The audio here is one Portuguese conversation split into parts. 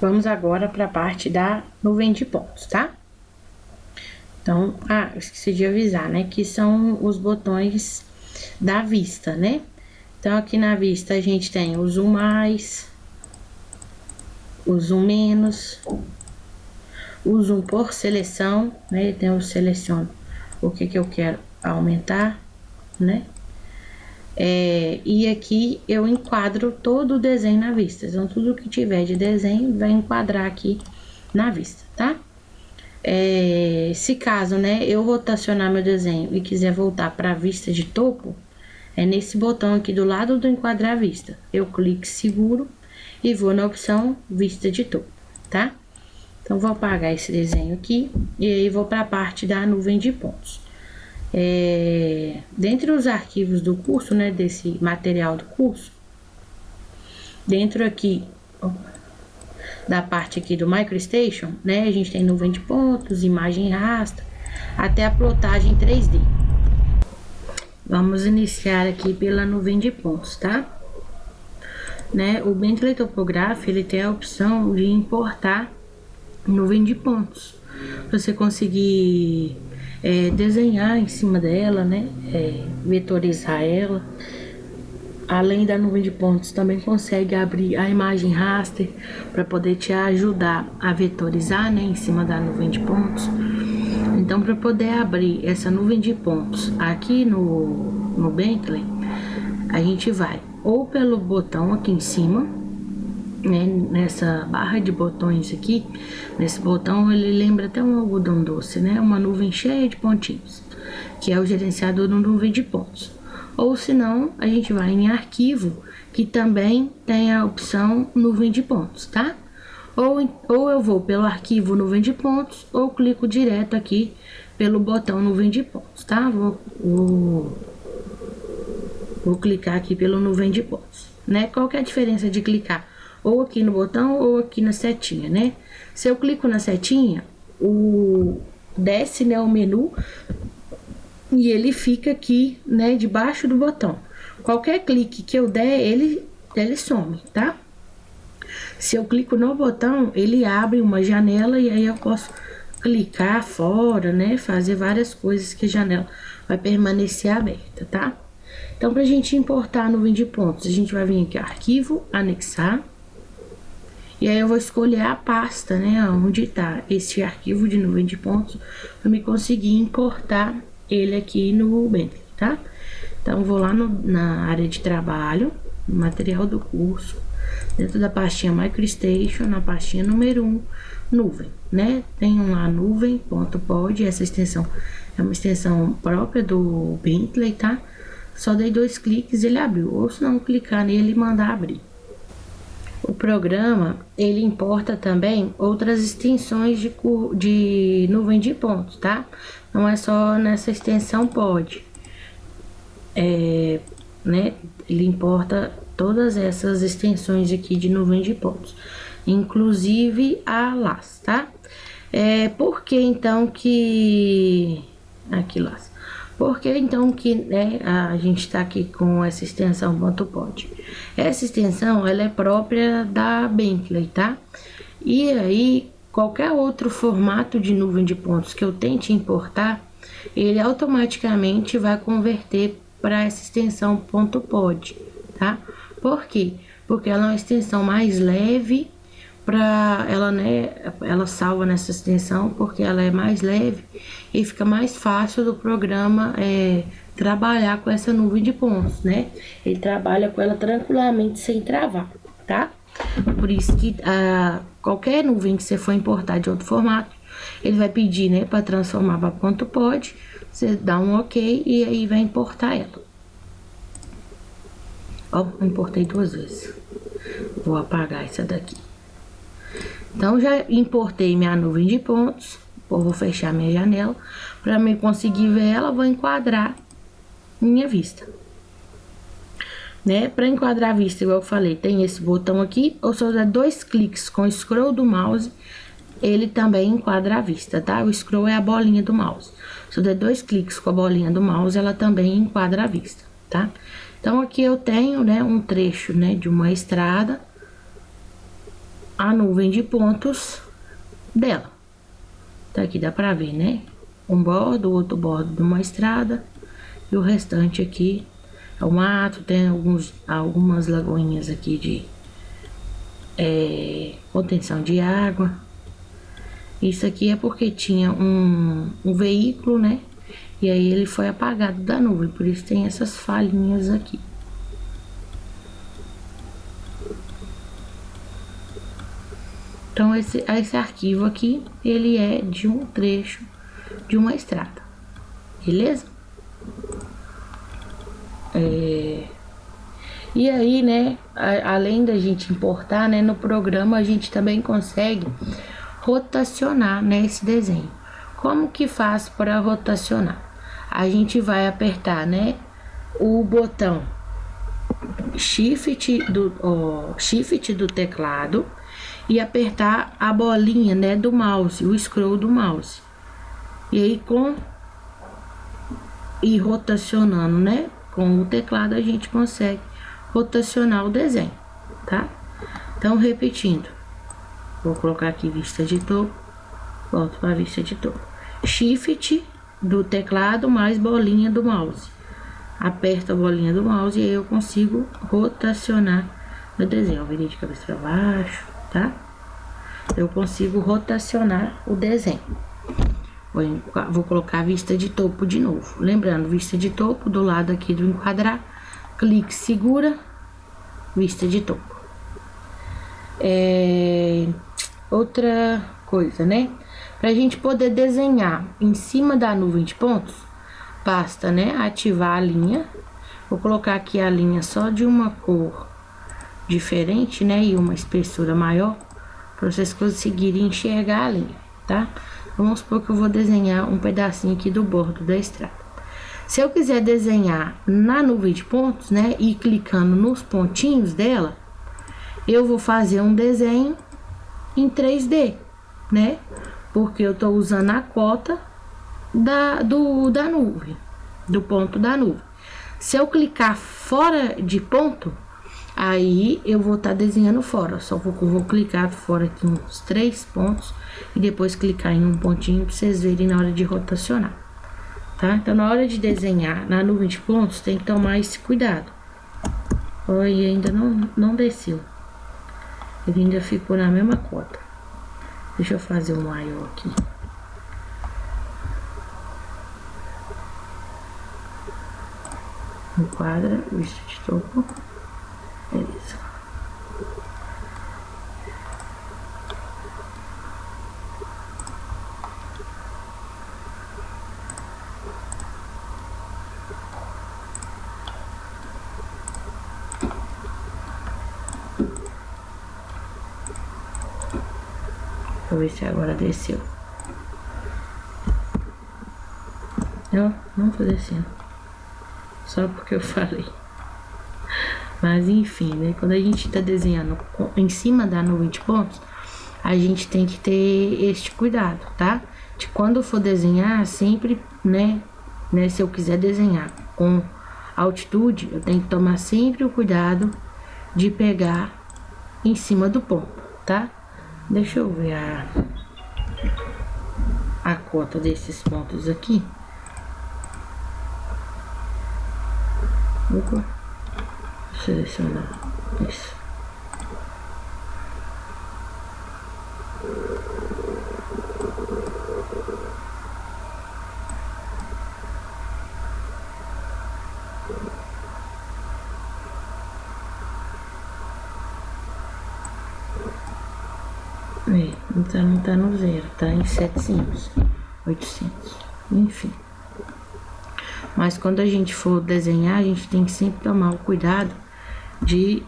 Vamos agora para a parte da nuvem de pontos, tá? Então, esqueci de avisar, né? Que são os botões da vista, né? Então, aqui na vista a gente tem o zoom mais, o zoom menos, o zoom por seleção, né? Então, eu seleciono o que eu quero aumentar, né? E aqui eu enquadro todo o desenho na vista. Então, tudo que tiver de desenho vai enquadrar aqui na vista, tá? Se caso, né, eu rotacionar meu desenho e quiser voltar para a vista de topo, é nesse botão aqui do lado do enquadrar vista. Eu clico seguro e vou na opção vista de topo, tá? Então, vou apagar esse desenho aqui e aí vou para a parte da nuvem de pontos. Dentre os arquivos do curso, né, desse material do curso, dentro aqui da parte aqui do MicroStation, né, a gente tem nuvem de pontos, imagem raster, até a plotagem 3D. Vamos iniciar aqui pela nuvem de pontos, tá? Né, o Bentley Topograph, ele tem a opção de importar nuvem de pontos, pra você conseguir desenhar em cima dela, né, vetorizar ela. Além da nuvem de pontos, também consegue abrir a imagem raster para poder te ajudar a vetorizar, né, em cima da nuvem de pontos. Então, para poder abrir essa nuvem de pontos aqui no Bentley, a gente vai ou pelo botão aqui em cima, né, nessa barra de botões aqui. Nesse botão ele lembra até um algodão doce, né, uma nuvem cheia de pontinhos, que é o gerenciador da nuvem de pontos. Ou se não, a gente vai em arquivo, que também tem a opção nuvem de pontos, tá? Ou eu vou pelo arquivo nuvem de pontos, ou clico direto aqui pelo botão nuvem de pontos, tá? Vou clicar aqui pelo nuvem de pontos, né? Qual que é a diferença de clicar ou aqui no botão ou aqui na setinha, né? Se eu clico na setinha, desce, né, o menu e ele fica aqui, né, debaixo do botão. Qualquer clique que eu der, ele some, tá? Se eu clico no botão, ele abre uma janela e aí eu posso clicar fora, né, fazer várias coisas que a janela vai permanecer aberta, tá? Então, pra gente importar a nuvem de pontos, a gente vai vir aqui, arquivo, anexar. E aí eu vou escolher a pasta, né, onde tá esse arquivo de nuvem de pontos, para me conseguir importar ele aqui no Bentley, tá? Então, vou lá na área de trabalho, no material do curso, dentro da pastinha MicroStation, na pastinha número 1, nuvem, né? Tem lá nuvem.pod, essa extensão é uma extensão própria do Bentley, tá? Só dei 2 cliques e ele abriu, ou se não clicar nele e mandar abrir. O programa, ele importa também outras extensões de nuvem de pontos, tá? Não é só nessa extensão pod. Né? Ele importa todas essas extensões aqui de nuvem de pontos, inclusive a LAS, tá? Por que então que... Aqui, LAS. Por que então que, né, a gente está aqui com essa extensão .pod? Essa extensão, ela é própria da Bentley, tá? E aí, qualquer outro formato de nuvem de pontos que eu tente importar, ele automaticamente vai converter para essa extensão .pod, tá? Por quê? Porque ela é uma extensão mais leve, ela salva nessa extensão porque ela é mais leve e fica mais fácil do programa trabalhar com essa nuvem de pontos, né? Ele trabalha com ela tranquilamente sem travar, tá? Por isso que qualquer nuvem que você for importar de outro formato, ele vai pedir, né, para transformar para .pod, você dá um OK e aí vai importar ela. Ó, importei 2 vezes. Vou apagar essa daqui. Então, já importei minha nuvem de pontos. Vou fechar minha janela. Para mim conseguir ver ela, vou enquadrar minha vista. Né? Para enquadrar a vista, igual eu falei, tem esse botão aqui. Ou se eu der 2 cliques com o scroll do mouse, ele também enquadra a vista, tá? O scroll é a bolinha do mouse. Se eu der 2 cliques com a bolinha do mouse, ela também enquadra a vista, tá? Então, aqui eu tenho, né, um trecho, né, de uma estrada, a nuvem de pontos dela. Então aqui dá pra ver, né? Um bordo, o outro bordo de uma estrada e o restante aqui é o mato. Tem algumas lagoinhas aqui de contenção de água. Isso aqui é porque tinha um veículo, né? E aí ele foi apagado da nuvem, por isso tem essas falhinhas aqui. Então esse arquivo aqui, ele é de um trecho de uma estrada, beleza? E aí, né, além da gente importar, né, no programa a gente também consegue rotacionar, né, esse desenho. Como que faz para rotacionar? A gente vai apertar, né, o botão Shift do teclado e apertar a bolinha, né, do mouse, o scroll do mouse. E aí e rotacionando, né, com o teclado a gente consegue rotacionar o desenho, tá? Então, repetindo, vou colocar aqui vista de topo, volto para a vista de topo. Shift do teclado mais bolinha do mouse. Aperto a bolinha do mouse e aí eu consigo rotacionar o desenho. Eu virei de cabeça para baixo, tá? Eu consigo rotacionar o desenho. Vou colocar a vista de topo de novo. Lembrando, vista de topo do lado aqui do enquadrar. Clique, segura, vista de topo. Outra coisa, né? Pra gente poder desenhar em cima da nuvem de pontos, basta, né, ativar a linha. Vou colocar aqui a linha só de uma cor diferente, né, e uma espessura maior, para vocês conseguirem enxergar a linha, tá? Vamos supor que eu vou desenhar um pedacinho aqui do bordo da estrada. Se eu quiser desenhar na nuvem de pontos, né, e clicando nos pontinhos dela, eu vou fazer um desenho em 3D, né? Porque eu tô usando a cota da nuvem, do ponto da nuvem. Se eu clicar fora de ponto, aí eu vou estar desenhando fora. Só vou clicar fora aqui uns 3 pontos e depois clicar em um pontinho para vocês verem na hora de rotacionar, tá? Então, na hora de desenhar na nuvem de pontos, tem que tomar esse cuidado. Olha, ainda não desceu. Ele ainda ficou na mesma cota. Deixa eu fazer um maior aqui. Enquadra, vista de topo. Beleza. Deixa eu ver se agora desceu. Não tô descendo. Só porque eu falei. Mas enfim, né? Quando a gente tá desenhando em cima da nuvem de pontos, a gente tem que ter este cuidado, tá? De quando for desenhar, sempre, né? Se eu quiser desenhar com altitude, eu tenho que tomar sempre o cuidado de pegar em cima do ponto, tá? Deixa eu ver a cota desses pontos aqui. Vou selecionar isso. Não tá no zero, tá em 700, 800, enfim. Mas quando a gente for desenhar, a gente tem que sempre tomar o cuidado de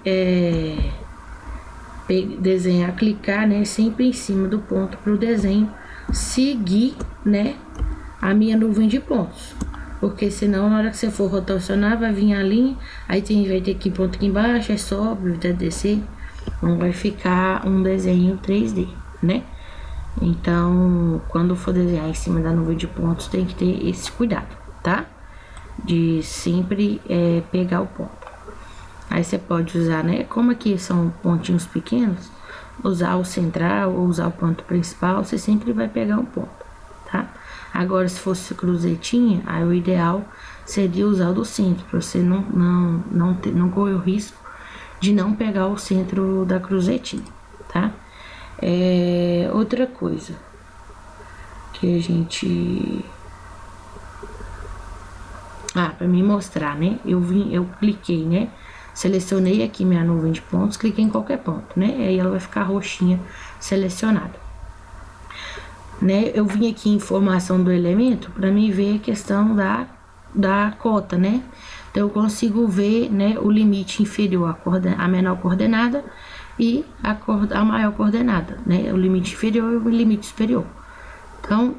desenhar, clicar, né, sempre em cima do ponto para o desenho seguir, né, a minha nuvem de pontos. Porque senão, na hora que você for rotacionar, vai vir a linha, aí vai ter aqui ponto aqui embaixo, aí sobe, vai descer, não vai ficar um desenho 3D, né? Então, quando for desenhar em cima da nuvem de pontos, tem que ter esse cuidado, tá? De sempre pegar o ponto. Aí você pode usar, né? Como aqui são pontinhos pequenos, usar o central ou usar o ponto principal, você sempre vai pegar um ponto, tá? Agora, se fosse cruzetinha, aí o ideal seria usar o do centro, para você não correr o risco de não pegar o centro da cruzetinha, tá? Outra coisa que a gente... para me mostrar, né? Eu cliquei, né? Selecionei aqui minha nuvem de pontos, cliquei em qualquer ponto, né? Aí ela vai ficar roxinha selecionada, né? Eu vim aqui em informação do elemento para me ver a questão da cota, né? Então eu consigo ver, né, o limite inferior a menor coordenada e a maior coordenada, né? O limite inferior e o limite superior. Então,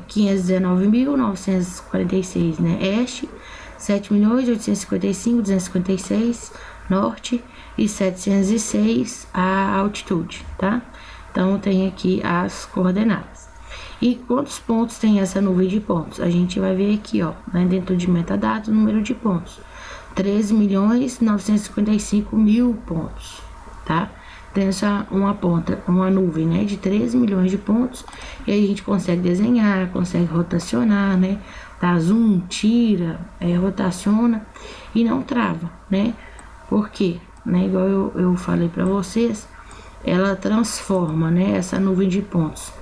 519.946, né, este, 7.855.256 norte e 706 a altitude, tá? Então, tem aqui as coordenadas. E quantos pontos tem essa nuvem de pontos? A gente vai ver aqui, ó, né, dentro de metadados, o número de pontos. 13.955.000 pontos, tá? Tem uma nuvem, né, de 13 milhões de pontos, e aí a gente consegue desenhar, consegue rotacionar, né, dá zoom, tira, rotaciona e não trava, né? Por quê? Né, igual eu falei para vocês, ela transforma, né, essa nuvem de pontos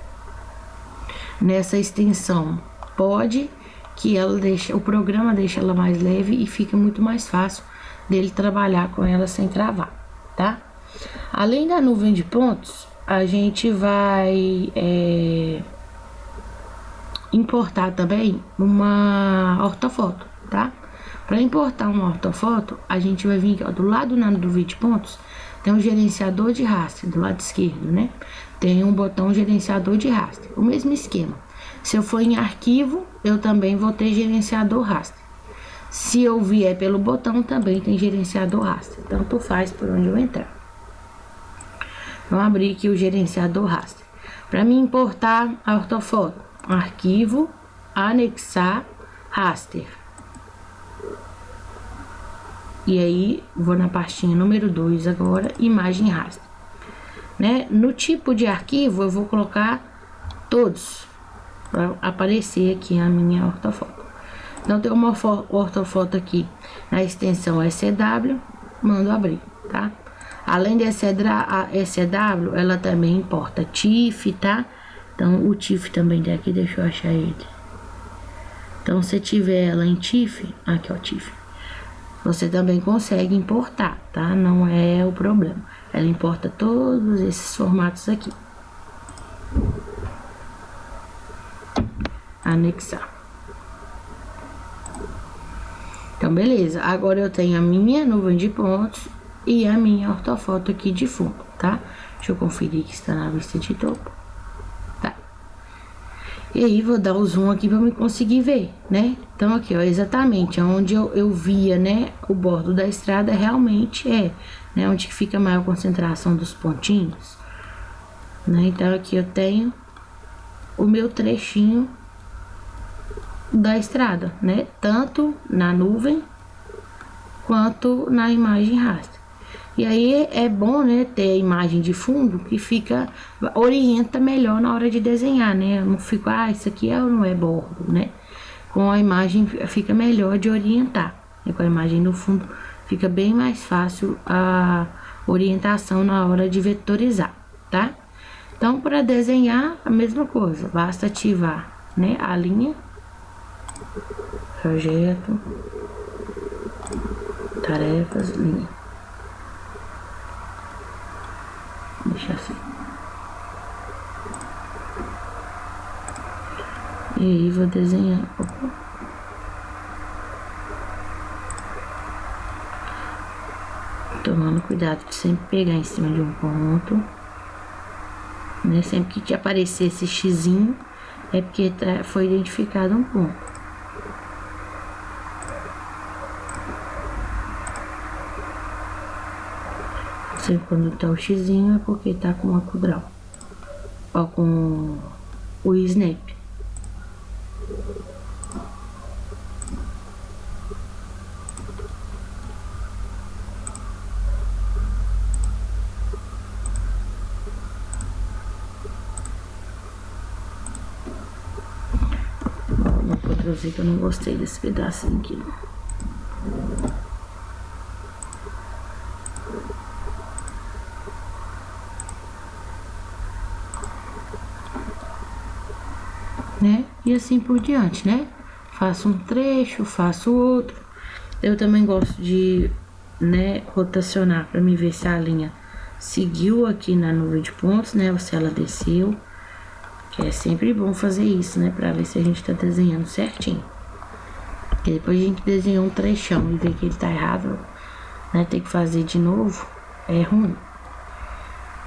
nessa extensão. Pode que o programa deixa ela mais leve e fica muito mais fácil dele trabalhar com ela sem travar, tá? Além da nuvem de pontos, a gente vai importar também uma ortofoto, tá? Para importar uma ortofoto, a gente vai vir aqui, ó, do lado na nuvem de pontos, tem um gerenciador de raster, do lado esquerdo, né? Tem um botão gerenciador de raster, o mesmo esquema. Se eu for em arquivo, eu também vou ter gerenciador raster. Se eu vier pelo botão, também tem gerenciador raster, tanto faz por onde eu entrar. Vamos abrir aqui o gerenciador raster. Para mim importar a ortofoto, arquivo, anexar, raster. E aí, vou na pastinha número 2 agora, imagem raster. Né? No tipo de arquivo, eu vou colocar todos, para aparecer aqui a minha ortofoto. Então, tem uma ortofoto aqui na extensão SCW, mando abrir, tá? Além de SCW, ela também importa TIFF, tá? Então, o TIFF também tem aqui, deixa eu achar ele. Então, se tiver ela em TIFF, aqui ó, TIFF, você também consegue importar, tá? Não é o problema. Ela importa todos esses formatos aqui. Anexar. Então, beleza. Agora eu tenho a minha nuvem de pontos e a minha ortofoto aqui de fundo, tá? Deixa eu conferir que está na vista de topo. Tá. E aí, vou dar o zoom aqui para me conseguir ver, né? Então, aqui, ó, exatamente onde eu via, né, o bordo da estrada realmente né, onde fica a maior concentração dos pontinhos, né? Então, aqui eu tenho o meu trechinho da estrada, né? Tanto na nuvem quanto na imagem raster. E aí é bom, né, ter a imagem de fundo que orienta melhor na hora de desenhar, né? Eu não fico, isso aqui é ou não é bordo, né? Com a imagem fica melhor de orientar, né? Com a imagem no fundo fica bem mais fácil a orientação na hora de vetorizar, tá? Então, para desenhar, a mesma coisa, basta ativar, né, a linha, projeto, tarefas, linha. Deixa assim. E aí vou desenhar. Opa. Tomando cuidado de sempre pegar em cima de um ponto, né? Sempre que te aparecer esse xizinho é porque foi identificado um ponto. Sempre quando tá o xizinho é porque tá com o arco grau, ó, com o snap. pra você que eu não gostei desse pedacinho aqui, não. Né? E assim por diante, né? Faço um trecho, faço outro. Eu também gosto de, né, rotacionar para me ver se a linha seguiu aqui na nuvem de pontos, né? Ou se ela desceu. Que é sempre bom fazer isso, né? Pra ver se a gente tá desenhando certinho. Porque depois a gente desenhou um trechão e vê que ele tá errado, né? Tem que fazer de novo, é ruim.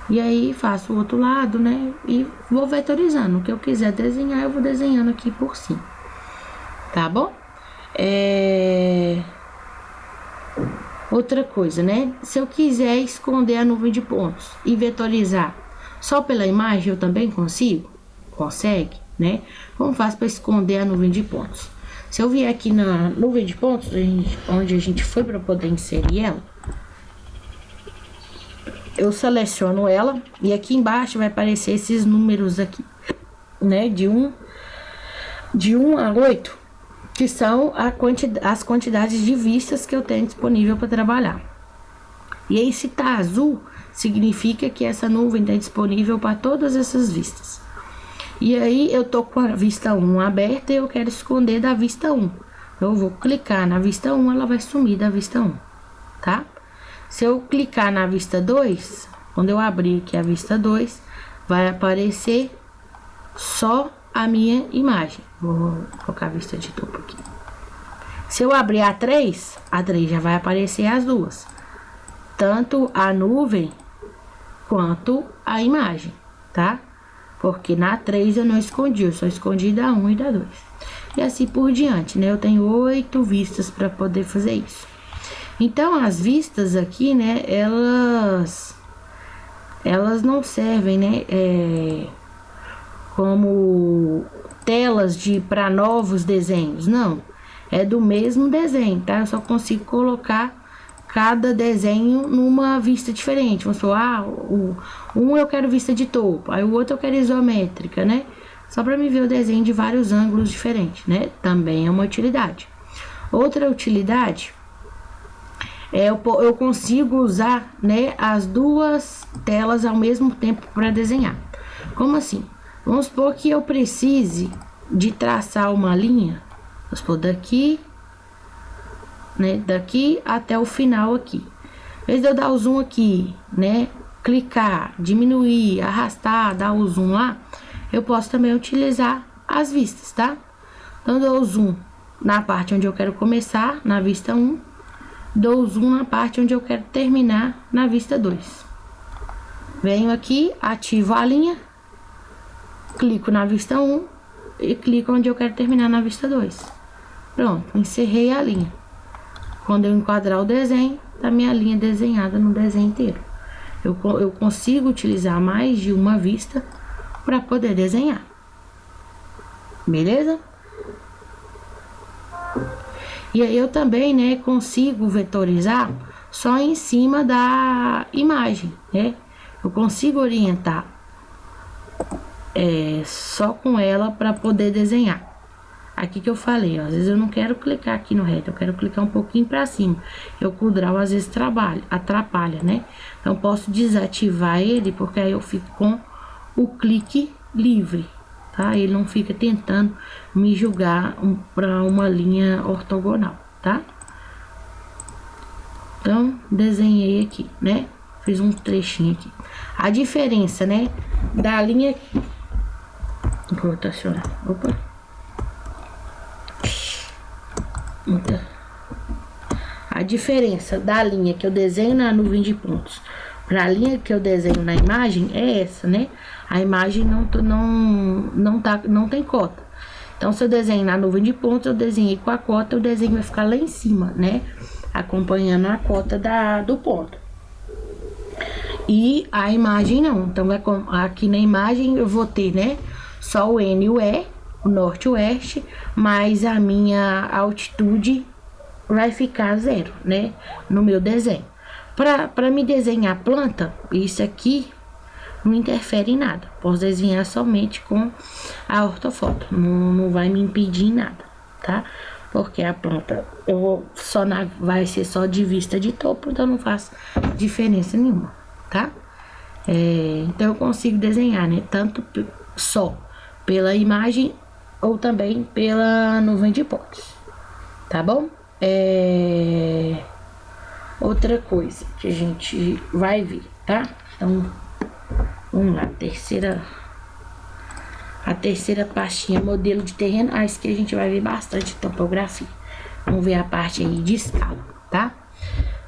E aí faço o outro lado, né? E vou vetorizando. O que eu quiser desenhar, eu vou desenhando aqui por cima. Tá bom? Outra coisa, né? Se eu quiser esconder a nuvem de pontos e vetorizar só pela imagem, eu também consigo? Consegue, né? Como faço para esconder a nuvem de pontos? Se eu vier aqui na nuvem de pontos, onde a gente foi para poder inserir ela, eu seleciono ela e aqui embaixo vai aparecer esses números aqui, né? De 1 a 8, que são as quantidades de vistas que eu tenho disponível para trabalhar. E aí, se tá azul, significa que essa nuvem está disponível para todas essas vistas. E aí, eu tô com a vista 1 aberta e eu quero esconder da vista 1. Eu vou clicar na vista 1, ela vai sumir da vista 1, tá? Se eu clicar na vista 2, quando eu abrir aqui a vista 2, vai aparecer só a minha imagem. Vou colocar a vista de topo aqui. Se eu abrir a 3 já vai aparecer as duas. Tanto a nuvem quanto a imagem, tá? Porque na 3 eu não escondi, eu só escondi da 1 e da 2. E assim por diante, né? Eu tenho 8 vistas para poder fazer isso. Então, as vistas aqui, né? Elas não servem, né? Como telas para novos desenhos, não. É do mesmo desenho, tá? Eu só consigo colocar cada desenho numa vista diferente. Vamos supor, um eu quero vista de topo, aí o outro eu quero isométrica, né? Só para me ver o desenho de vários ângulos diferentes, né? Também é uma utilidade. Outra utilidade eu consigo usar, né, as duas telas ao mesmo tempo para desenhar. Como assim? Vamos supor que eu precise de traçar uma linha, vamos supor daqui, né, daqui até o final aqui. Em vez de eu dar o zoom aqui, né, clicar, diminuir, arrastar, dar o zoom lá, eu posso também utilizar as vistas, tá? Então, dou o zoom na parte onde eu quero começar, na vista 1, dou o zoom na parte onde eu quero terminar, na vista 2. Venho aqui, ativo a linha, clico na vista 1 e clico onde eu quero terminar na vista 2. Pronto, encerrei a linha. Quando eu enquadrar o desenho, tá minha linha desenhada no desenho inteiro. Eu consigo utilizar mais de uma vista para poder desenhar. Beleza? E aí eu também, né, consigo vetorizar só em cima da imagem, né? Eu consigo orientar só com ela para poder desenhar. Aqui que eu falei, ó, às vezes eu não quero clicar aqui no reto, eu quero clicar um pouquinho para cima. O CorelDRAW às vezes atrapalha, né? Então posso desativar ele, porque aí eu fico com o clique livre, tá? Ele não fica tentando me julgar para uma linha ortogonal, tá? Então, desenhei aqui, né? Fiz um trechinho aqui. A diferença, né, da linha... Vou rotacionar. Opa. A diferença da linha que eu desenho na nuvem de pontos para a linha que eu desenho na imagem é essa, né? A imagem não tem cota. Então, se eu desenho na nuvem de pontos, eu desenhei com a cota, o desenho vai ficar lá em cima, né? Acompanhando a cota do ponto. E a imagem não. Então, aqui na imagem eu vou ter, né, só o N e o E, o norte e o oeste, mas a minha altitude vai ficar 0, né, no meu desenho. Para me desenhar a planta, isso aqui não interfere em nada. Posso desenhar somente com a ortofoto, não vai me impedir em nada, tá? Porque a planta vai ser só de vista de topo, então não faz diferença nenhuma, tá? Então eu consigo desenhar, né? Tanto só pela imagem ou também pela nuvem de hipótese, tá bom? Outra coisa que a gente vai ver, tá? Então, vamos lá, a terceira pastinha, modelo de terreno. Isso que a gente vai ver bastante topografia. Vamos ver a parte aí de escala, tá?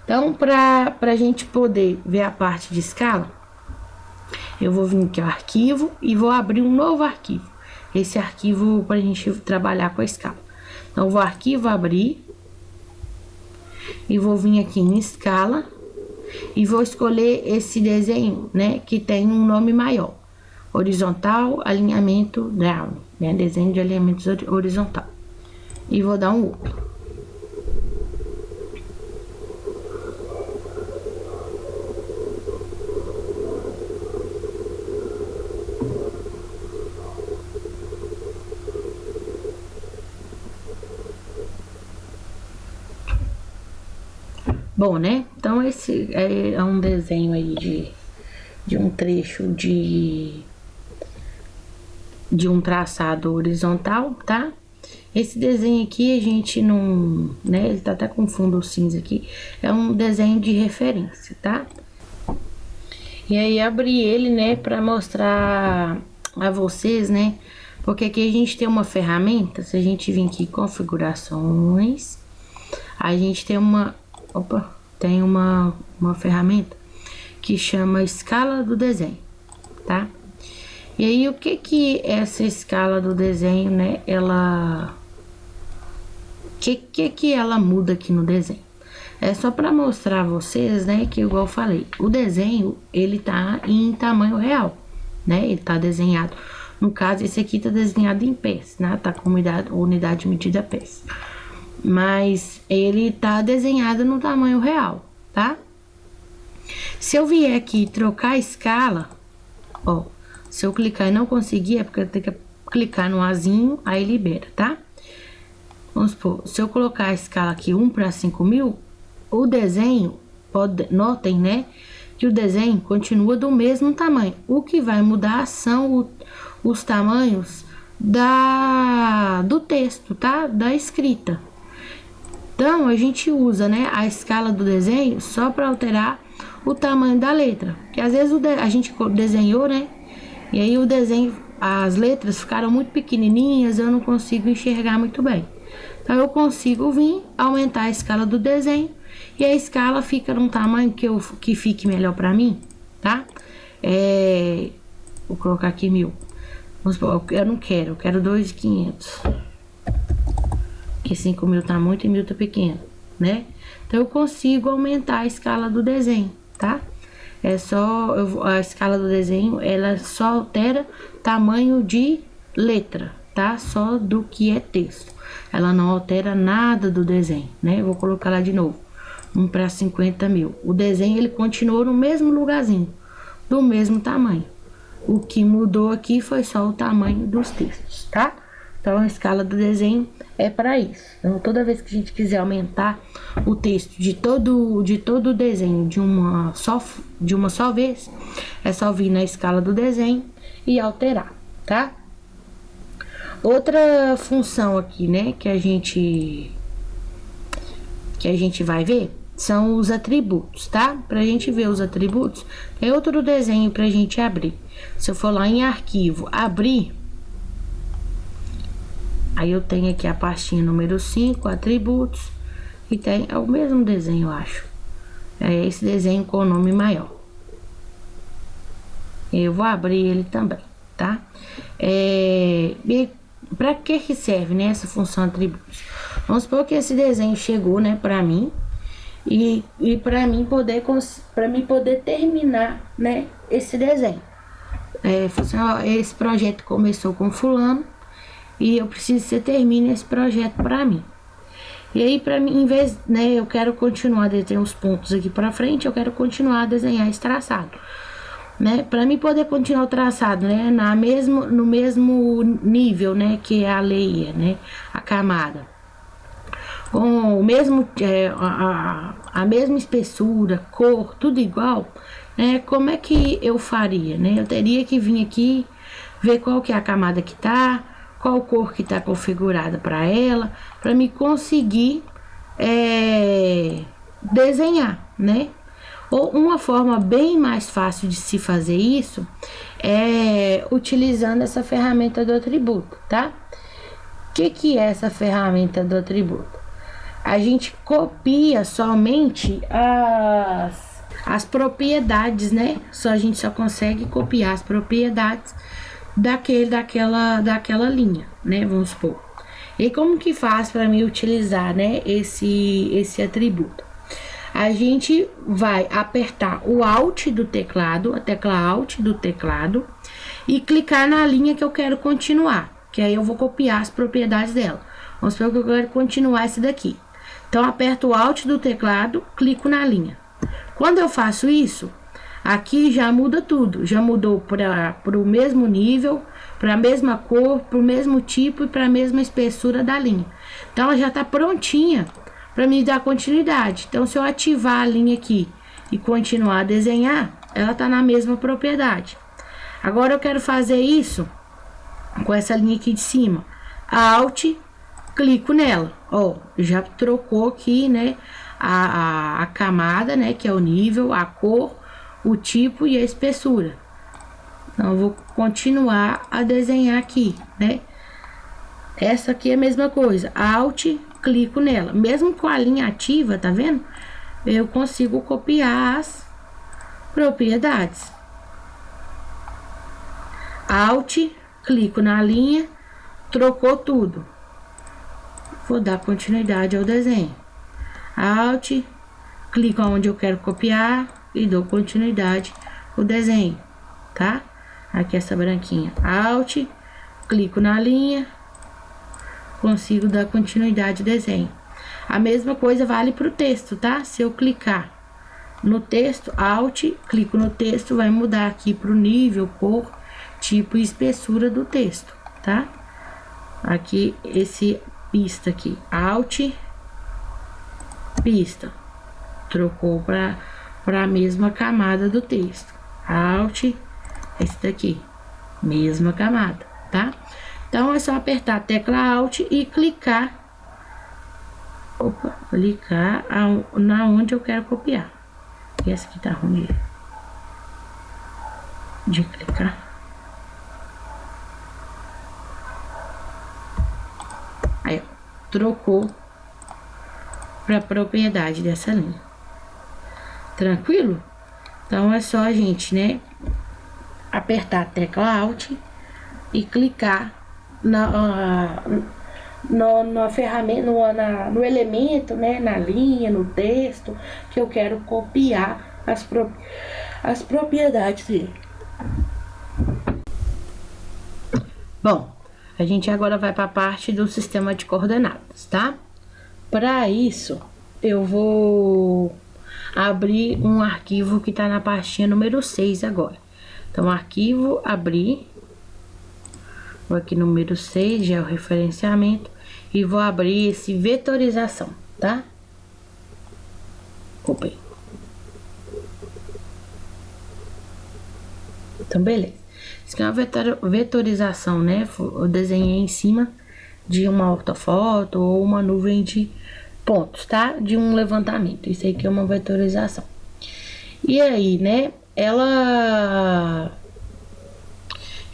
Então, pra gente poder ver a parte de escala, eu vou vir aqui ao arquivo e vou abrir um novo arquivo. Esse arquivo pra gente trabalhar com a escala. Então, eu vou arquivo, abrir. E vou vir aqui em escala. E vou escolher esse desenho, né? Que tem um nome maior. Horizontal, alinhamento, down. Né? Desenho de alinhamento horizontal. E vou dar um OK. Bom, né? Então esse é um desenho aí de um trecho de um traçado horizontal, tá? Esse desenho aqui a gente não, né? Ele tá até com fundo cinza aqui. É um desenho de referência, tá? E aí abri ele, né, para mostrar a vocês, né? Porque aqui a gente tem uma ferramenta, se a gente vir aqui configurações, a gente tem uma ferramenta que chama escala do desenho, tá? E aí o que essa escala do desenho, né, ela que ela muda aqui no desenho? É só para mostrar a vocês, né, que igual eu falei, o desenho ele tá em tamanho real, né? Ele tá desenhado, no caso esse aqui tá desenhado em pés, né? Tá com unidade de medida pés. Mas ele tá desenhado no tamanho real, tá? Se eu vier aqui trocar a escala, ó, se eu clicar e não conseguir, é porque eu tenho que clicar no azinho, aí libera, tá? Vamos supor, se eu colocar a escala aqui 1 para 5.000, o desenho, notem, né, que o desenho continua do mesmo tamanho. O que vai mudar são os tamanhos do texto, tá? Da escrita. Então, a gente usa, né, a escala do desenho só para alterar o tamanho da letra. Porque às vezes a gente desenhou, né, e aí o desenho, as letras ficaram muito pequenininhas, eu não consigo enxergar muito bem. Então, eu consigo vir, aumentar a escala do desenho e a escala fica num tamanho que fique melhor para mim, tá? Vou colocar aqui 1.000. Vamos supor, eu não quero, eu quero 2.500. Que 5.000 tá muito e 1.000 tá pequeno, né? Então eu consigo aumentar a escala do desenho, tá? A escala do desenho, ela só altera tamanho de letra, tá? Só do que é texto. Ela não altera nada do desenho, né? Eu vou colocar lá de novo. 1 para 50.000. O desenho, ele continuou no mesmo lugarzinho, do mesmo tamanho. O que mudou aqui foi só o tamanho dos textos, tá? Então, a escala do desenho é para isso. Então, toda vez que a gente quiser aumentar o texto de todo o desenho de uma só vez, é só vir na escala do desenho e alterar, tá? Outra função aqui, né, que a gente vai ver são os atributos, tá? Pra gente ver os atributos, tem outro desenho pra gente abrir. Se eu for lá em arquivo, abrir, aí eu tenho aqui a pastinha número 5, atributos, e tem o mesmo desenho, eu acho. É esse desenho com o nome maior. Eu vou abrir ele também, tá? Para que serve, né, essa função atributos? Vamos supor que esse desenho chegou, né, para mim e para mim poder terminar, né, esse desenho. Esse projeto começou com fulano e eu preciso que você termine esse projeto para mim. E aí, para mim, em vez, né, eu quero continuar, tem uns pontos aqui para frente, eu quero continuar a desenhar esse traçado. né? Para mim poder continuar o traçado, né? No mesmo nível, né? Que é a leia, né? A camada. Com o mesmo, a mesma espessura, cor, tudo igual, né? Como é que eu faria, né? Eu teria que vir aqui, ver qual que é a camada que tá, qual cor que tá configurada para ela, para me conseguir desenhar, né? Ou uma forma bem mais fácil de se fazer isso é utilizando essa ferramenta do atributo, tá? O que é essa ferramenta do atributo? A gente copia somente as propriedades, né? A gente só consegue copiar as propriedades daquela linha, né? Vamos supor. E como que faz para mim utilizar, né? Esse atributo? A gente vai apertar o Alt do teclado, a tecla Alt do teclado, e clicar na linha que eu quero continuar, que aí eu vou copiar as propriedades dela. Vamos supor que eu quero continuar essa daqui. Então, aperto o Alt do teclado, clico na linha. Quando eu faço isso, aqui já muda tudo. Já mudou para o mesmo nível, para a mesma cor, para o mesmo tipo e para a mesma espessura da linha. Então, ela já está prontinha para me dar continuidade. Então, se eu ativar a linha aqui e continuar a desenhar, ela está na mesma propriedade. Agora, eu quero fazer isso com essa linha aqui de cima. Alt, clico nela. Ó, já trocou aqui, né, a camada, né, que é o nível, a cor, o tipo e a espessura. Então, eu vou continuar a desenhar aqui, né. Essa aqui é a mesma coisa. Alt, clico nela. Mesmo com a linha ativa, tá vendo? Eu consigo copiar as propriedades. Alt, clico na linha, trocou tudo. Vou dar continuidade ao desenho. Alt, clico onde eu quero copiar e dou continuidade ao desenho, tá? Aqui essa branquinha. Alt, clico na linha, consigo dar continuidade ao desenho. A mesma coisa vale para o texto, tá? Se eu clicar no texto, Alt, clico no texto, vai mudar aqui para o nível, cor, tipo e espessura do texto, tá? Aqui, esse pista aqui, Alt, pista, trocou para a mesma camada do texto. Alt, esse daqui, mesma camada, tá? Então, é só apertar a tecla Alt e clicar, clicar na onde eu quero copiar. E essa aqui tá ruim de clicar. Aí, ó, trocou para a propriedade dessa linha. Tranquilo? Então, é só a gente, né, apertar a tecla Alt e clicar na ferramenta, no elemento, né, na linha, no texto que eu quero copiar as propriedades dele. Bom, a gente agora vai para a parte do sistema de coordenadas, tá? Para isso, eu vou abrir um arquivo que está na pastinha número 6 agora. Então, arquivo, abrir. Vou aqui no número 6, já é o referenciamento. E vou abrir esse vetorização, tá? Opa. Então, beleza. Isso aqui é uma vetorização, né? Eu desenhei em cima de uma ortofoto ou uma nuvem de pontos, tá? De um levantamento. Isso aqui é uma vetorização. E aí, né?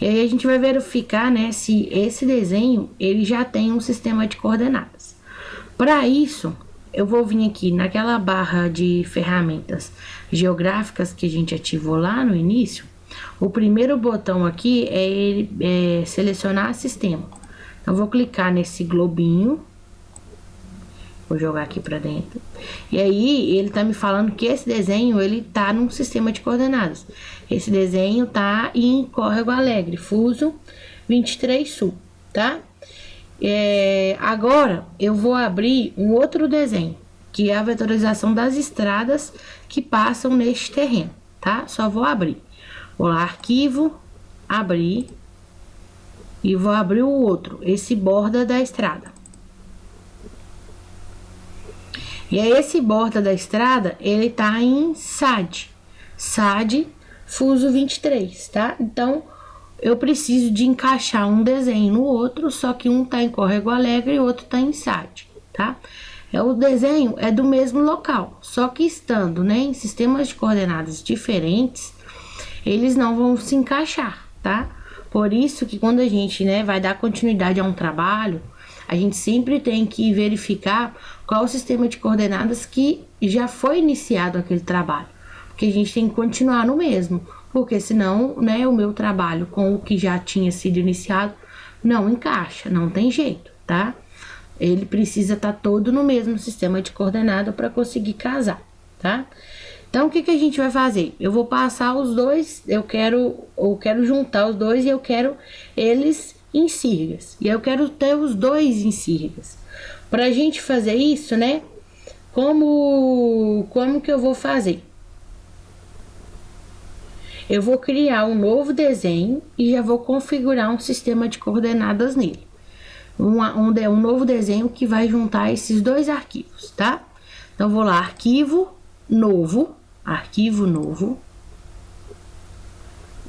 E aí a gente vai verificar, né, se esse desenho, ele já tem um sistema de coordenadas. Para isso, eu vou vir aqui naquela barra de ferramentas geográficas que a gente ativou lá no início. O primeiro botão aqui é selecionar sistema. Então, eu vou clicar nesse globinho. Vou jogar aqui para dentro. E aí, ele tá me falando que esse desenho, ele tá num sistema de coordenadas. Esse desenho tá em Córrego Alegre, Fuso 23 Sul, tá? Agora, eu vou abrir um outro desenho, que é a vetorização das estradas que passam neste terreno, tá? Só vou abrir. Vou lá, arquivo, abrir. E vou abrir o outro, esse borda da estrada. E aí, esse borda da estrada, ele tá em SAD. SAD fuso 23, tá? Então, eu preciso de encaixar um desenho no outro, só que um tá em Córrego Alegre e o outro tá em SAD, tá? O desenho é do mesmo local, só que estando, né, em sistemas de coordenadas diferentes, eles não vão se encaixar, tá? Por isso que quando a gente, né, vai dar continuidade a um trabalho, a gente sempre tem que verificar qual o sistema de coordenadas que já foi iniciado aquele trabalho. Porque a gente tem que continuar no mesmo, porque senão, né, o meu trabalho com o que já tinha sido iniciado não encaixa, não tem jeito, tá? Ele precisa estar todo no mesmo sistema de coordenada para conseguir casar, tá? Então, o que a gente vai fazer? Eu vou passar os dois, eu quero juntar os dois e eu quero eles em sirgas. E eu quero ter os dois em sirgas. Pra gente fazer isso, né? Como que eu vou fazer? Eu vou criar um novo desenho e já vou configurar um sistema de coordenadas nele. Um novo desenho que vai juntar esses dois arquivos, tá? Então, vou lá, arquivo novo.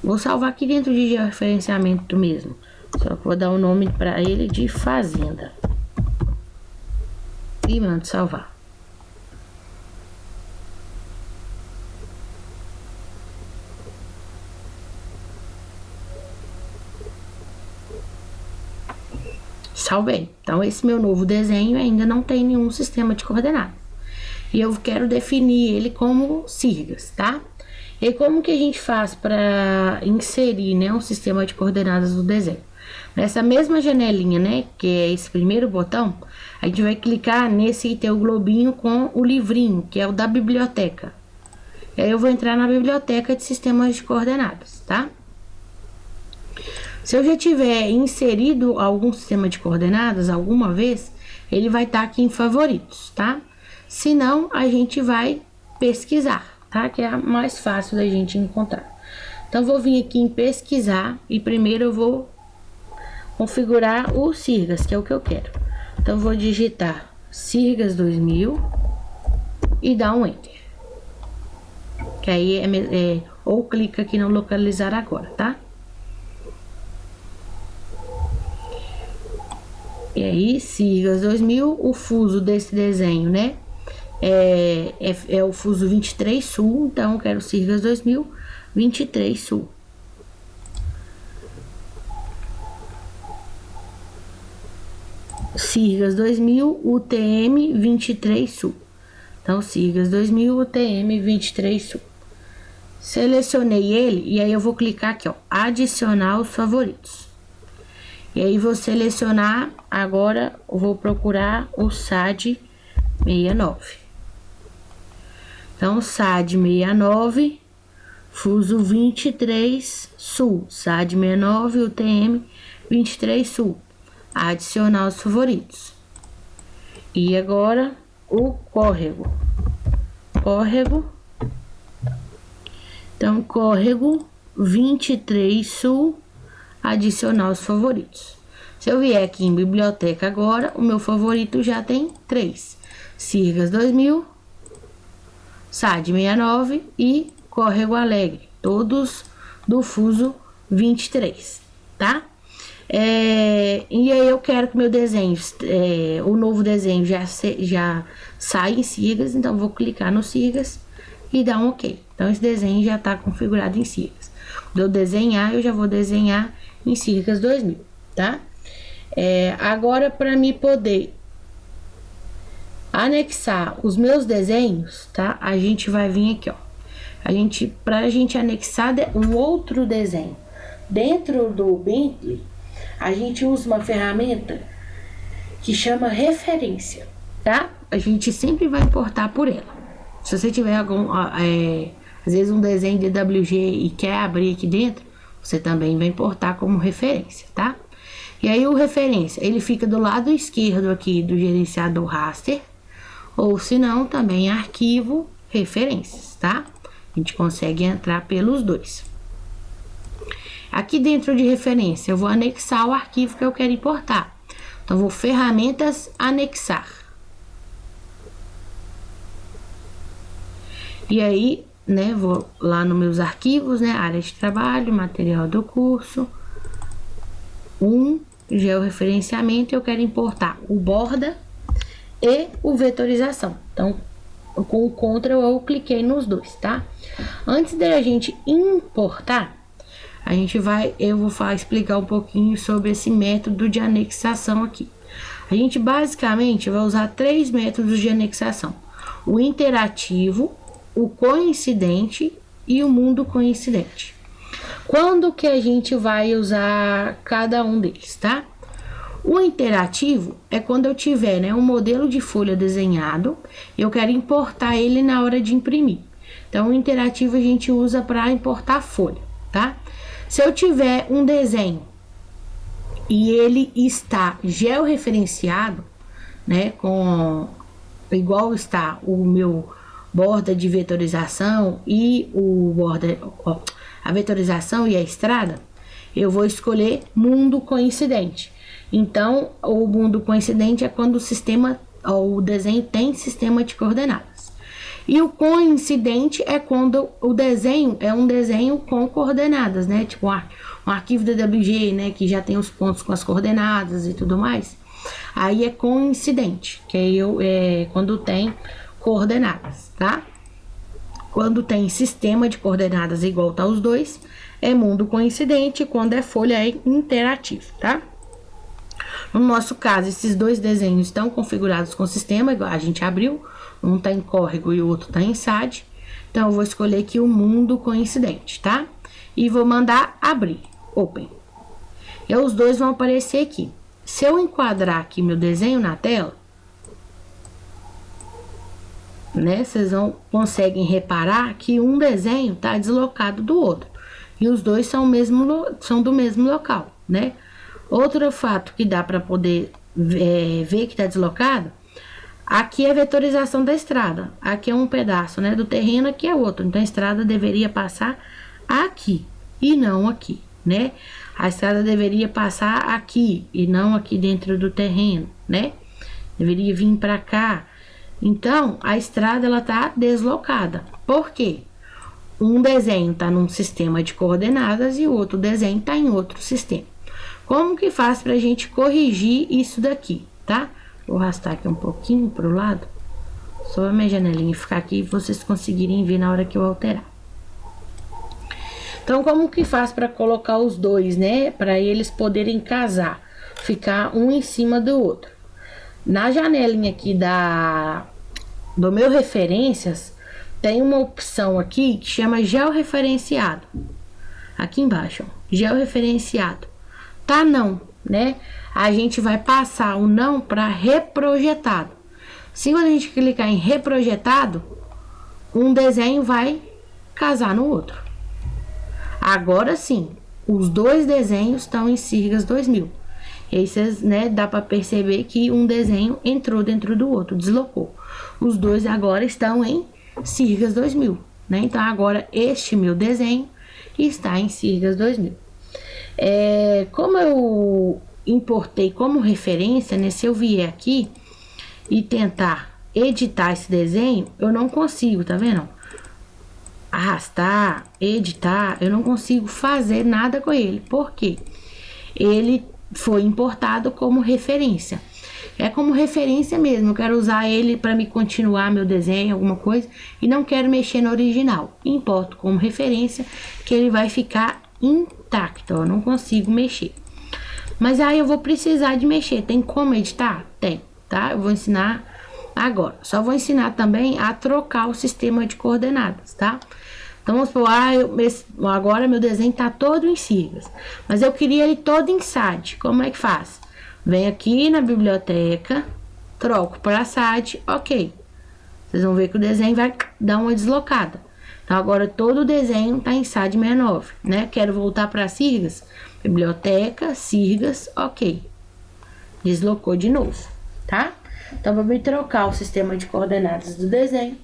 Vou salvar aqui dentro de georreferenciamento mesmo. Só que vou dar o nome para ele de fazenda. E mando salvar. Salvei. Então, esse meu novo desenho ainda não tem nenhum sistema de coordenadas. E eu quero definir ele como sirgas, tá? E como que a gente faz para inserir, né, um sistema de coordenadas do desenho? Nessa mesma janelinha, né, que é esse primeiro botão, a gente vai clicar nesse e ter o globinho com o livrinho, que é o da biblioteca. E aí eu vou entrar na biblioteca de sistemas de coordenadas, tá? Se eu já tiver inserido algum sistema de coordenadas alguma vez, ele vai estar aqui em favoritos, tá? Se não, a gente vai pesquisar, tá? Que é mais fácil da gente encontrar. Então, vou vir aqui em pesquisar e primeiro eu vou configurar o sirgas, que é o que eu quero. Então, vou digitar sirgas 2000 e dar um enter. Que aí ou clica aqui no localizar agora, tá? E aí, sirgas 2000, o fuso desse desenho, né? É o fuso 23 sul, então eu quero sirgas 2000, 23 sul. Sirgas 2000, UTM 23 sul. Então, sirgas 2000, UTM 23 sul. Selecionei ele e aí eu vou clicar aqui, ó, adicionar os favoritos. E aí vou selecionar, agora eu vou procurar o SAD 69. Então, SAD 69, fuso 23 sul, SAD 69, UTM 23 sul. Adicionar os favoritos. E agora o córrego. Então, córrego 23 sul, adicionar os favoritos. Se eu vier aqui em biblioteca agora, o meu favorito já tem 3. Sirgas 2000, SAD 69 e Córrego Alegre, todos do fuso 23, tá? E aí eu quero que meu desenho, o novo desenho já saia em sirgas, então vou clicar no sirgas e dar um OK. Então esse desenho já está configurado em sirgas. Quando eu desenhar, eu já vou desenhar em sirgas 2000, tá? Agora, para mim poder anexar os meus desenhos, tá? A gente vai vir aqui, ó. Pra gente anexar um outro desenho dentro do Bentley, a gente usa uma ferramenta que chama referência, tá? A gente sempre vai importar por ela. Se você tiver às vezes um desenho de DWG e quer abrir aqui dentro, você também vai importar como referência, tá? E aí o referência, ele fica do lado esquerdo aqui do gerenciador raster, ou se não, também arquivo referências, tá? A gente consegue entrar pelos dois. Aqui dentro de referência, eu vou anexar o arquivo que eu quero importar. Então, vou ferramentas, anexar. E aí, né, vou lá nos meus arquivos, né, área de trabalho, material do curso, georreferenciamento, eu quero importar o borda e o vetorização. Então, com o Ctrl eu cliquei nos dois, tá? Antes da gente importar, eu vou explicar um pouquinho sobre esse método de anexação aqui. A gente basicamente vai usar 3 métodos de anexação: o interativo, o coincidente e o mundo coincidente. Quando que a gente vai usar cada um deles, tá? O interativo é quando eu tiver, né, um modelo de folha desenhado, eu quero importar ele na hora de imprimir. Então, o interativo a gente usa para importar a folha, tá? Se eu tiver um desenho e ele está georreferenciado, né, igual está o meu borda de vetorização e a vetorização e a estrada, eu vou escolher mundo coincidente. Então, o mundo coincidente é quando o desenho tem sistema de coordenadas. E o coincidente é quando o desenho é um desenho com coordenadas, né? Tipo um arquivo DWG, né? Que já tem os pontos com as coordenadas e tudo mais. Aí é coincidente, que é quando tem coordenadas, tá? Quando tem sistema de coordenadas igual tá os dois, é mundo coincidente. Quando é folha, é interativo, tá? No nosso caso, esses dois desenhos estão configurados com o sistema, igual a gente abriu, um tá em córrego e o outro tá em SAD. Então, eu vou escolher aqui o mundo coincidente, tá? E vou mandar abrir, open. E os dois vão aparecer aqui. Se eu enquadrar aqui meu desenho na tela, né, vocês conseguem reparar que um desenho tá deslocado do outro. E os dois são do mesmo local, né? Outro fato que dá para poder ver que está deslocado, aqui é a vetorização da estrada. Aqui é um pedaço, né, do terreno, aqui é outro. Então, a estrada deveria passar aqui e não aqui, né? A estrada deveria passar aqui e não aqui dentro do terreno, né? Deveria vir para cá. Então, a estrada, ela tá deslocada. Por quê? Um desenho tá num sistema de coordenadas e o outro desenho tá em outro sistema. Como que faz pra gente corrigir isso daqui, tá? Vou arrastar aqui um pouquinho pro lado, só a minha janelinha ficar aqui e vocês conseguirem ver na hora que eu alterar. Então, como que faz para colocar os dois, né? Para eles poderem casar, ficar um em cima do outro. Na janelinha aqui do meu referências, tem uma opção aqui que chama georreferenciado. Aqui embaixo, ó, georreferenciado. Tá não, né? A gente vai passar o não para reprojetado. Se quando a gente clicar em reprojetado, um desenho vai casar no outro. Agora sim, os dois desenhos estão em Sirgas 2000. E aí vocês, né, dá para perceber que um desenho entrou dentro do outro, deslocou. Os dois agora estão em Sirgas 2000, né? Então agora este meu desenho está em Sirgas 2000. Como eu importei como referência, né, se eu vier aqui e tentar editar esse desenho, eu não consigo, tá vendo? Arrastar, editar, eu não consigo fazer nada com ele. Por quê? Ele foi importado como referência. É como referência mesmo, eu quero usar ele para me continuar meu desenho, alguma coisa, e não quero mexer no original. Importo como referência, que ele vai ficar intacto, ó, não consigo mexer. Mas aí eu vou precisar de mexer. Tem como editar? Tem, tá? Eu vou ensinar agora. Só vou ensinar também a trocar o sistema de coordenadas, tá? Então, vamos supor, agora meu desenho tá todo em siglas, mas eu queria ele todo em SAD. Como é que faz? Vem aqui na biblioteca, troco para SAD, ok. Vocês vão ver que o desenho vai dar uma deslocada. Então, agora todo o desenho tá em SAD 69, né? Quero voltar para Sirgas, biblioteca, Sirgas, ok. Deslocou de novo, tá? Então, para me trocar o sistema de coordenadas do desenho,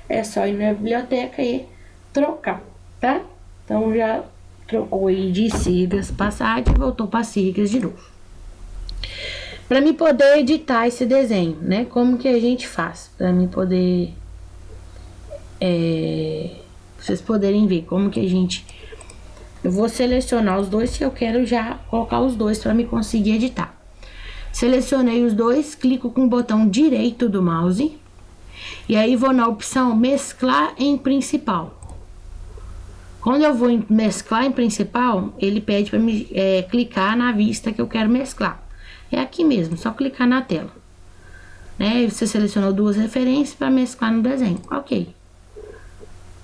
é só ir na biblioteca e trocar, tá? Então, já trocou aí de Sigas Passat e voltou para Sigas de novo. Para mim poder editar esse desenho, né? Como que a gente faz? Para mim poder... vocês poderem ver como que a gente... Eu vou selecionar os dois que eu quero já colocar os dois para me conseguir editar. Selecionei os dois, clico com o botão direito do mouse. E aí vou na opção mesclar em principal. Quando eu vou em mesclar em principal, ele pede para me clicar na vista que eu quero mesclar. É aqui mesmo, só clicar na tela. Né? Você selecionou duas referências para mesclar no desenho. Ok.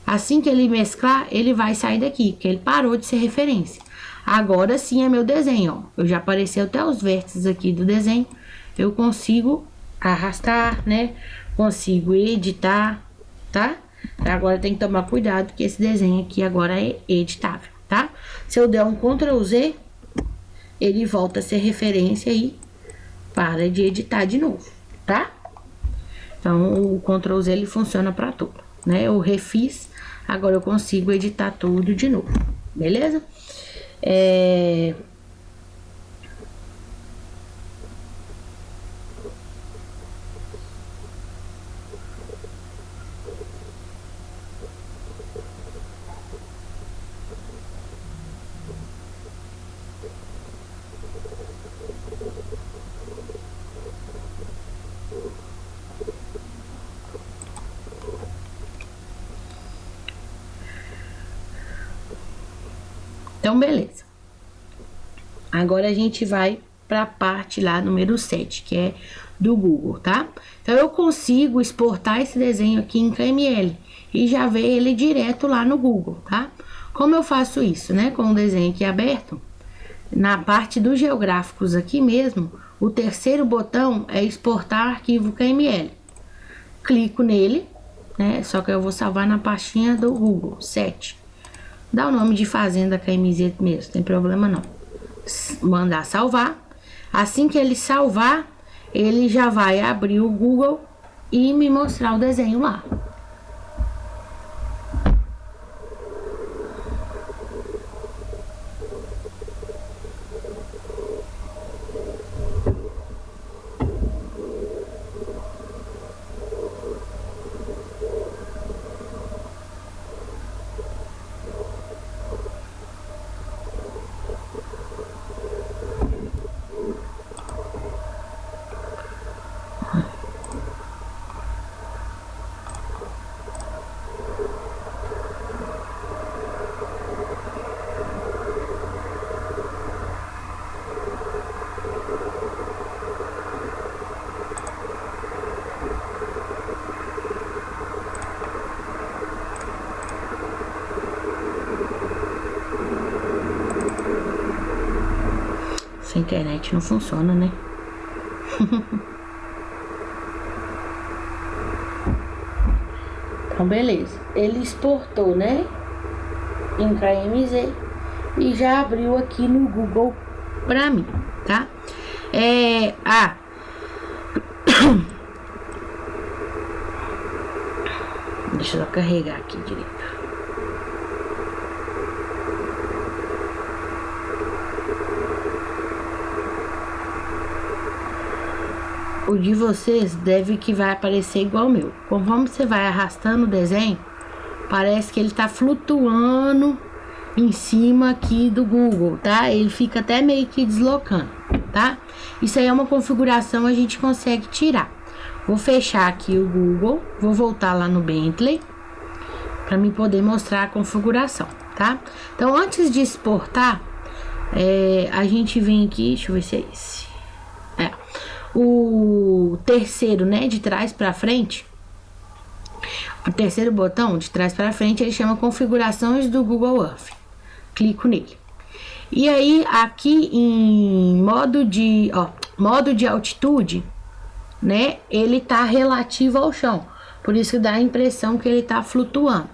Assim que ele mesclar, ele vai sair daqui, porque ele parou de ser referência. Agora sim é meu desenho, ó. Eu já apareceu até os vértices aqui do desenho. Eu consigo arrastar, né? Consigo editar, tá? Agora tem que tomar cuidado que esse desenho aqui agora é editável, tá? Se eu der um Ctrl Z, ele volta a ser referência e para de editar de novo, tá? Então o Ctrl Z ele funciona para tudo, né? Eu refiz, agora eu consigo editar tudo de novo, beleza? Então, beleza. Agora a gente vai para a parte lá número 7, que é do Google, tá? Então, eu consigo exportar esse desenho aqui em KML e já ver ele direto lá no Google, tá? Como eu faço isso, né? Com o desenho aqui aberto, na parte dos geográficos aqui mesmo, o terceiro botão é exportar arquivo KML. Clico nele, né? Só que eu vou salvar na pastinha do Google, 7. Dá o nome de Fazenda KMZ mesmo, tem problema não. Mandar salvar. Assim que ele salvar, ele já vai abrir o Google e me mostrar o desenho lá. Essa internet não funciona, né? Então, beleza. Ele exportou, né? Em KMZ e já abriu aqui no Google pra mim, tá? Deixa eu carregar aqui direito. O de vocês deve que vai aparecer igual o meu. Conforme você vai arrastando o desenho, parece que ele tá flutuando em cima aqui do Google, tá? Ele fica até meio que deslocando, tá? Isso aí é uma configuração, a gente consegue tirar. Vou fechar aqui o Google, vou voltar lá no Bentley para mim poder mostrar a configuração, tá? Então, antes de exportar, a gente vem aqui, deixa eu ver se é esse. O terceiro, né, de trás para frente, o terceiro botão de trás para frente, ele chama configurações do Google Earth. Clico nele. E aí, aqui em modo de altitude, né, ele tá relativo ao chão. Por isso que dá a impressão que ele tá flutuando.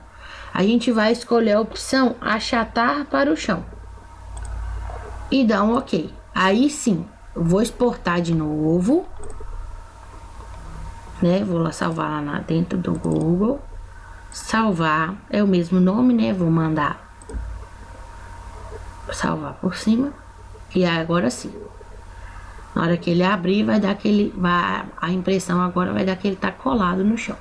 A gente vai escolher a opção achatar para o chão. E dá um OK. Aí sim, eu vou exportar de novo, né? Vou lá salvar lá dentro do Google. Salvar, é o mesmo nome, né? Vou mandar salvar por cima. E agora sim, na hora que ele abrir, vai dar aquele, a impressão agora vai dar que ele tá colado no chão.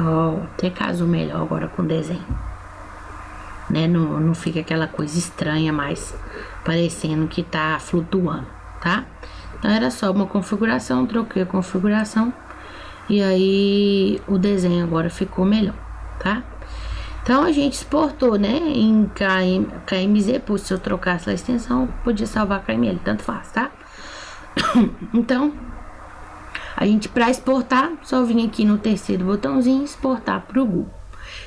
Ó, até casou melhor agora com o desenho, né? Não fica aquela coisa estranha mais, parecendo que tá flutuando, tá? Então era só uma configuração, troquei a configuração e aí o desenho agora ficou melhor, tá? Então a gente exportou, né, em KMZ, por se eu trocasse a extensão, podia salvar KML, tanto faz, tá? Então, a gente, para exportar, só vim aqui no terceiro botãozinho, exportar para o Google.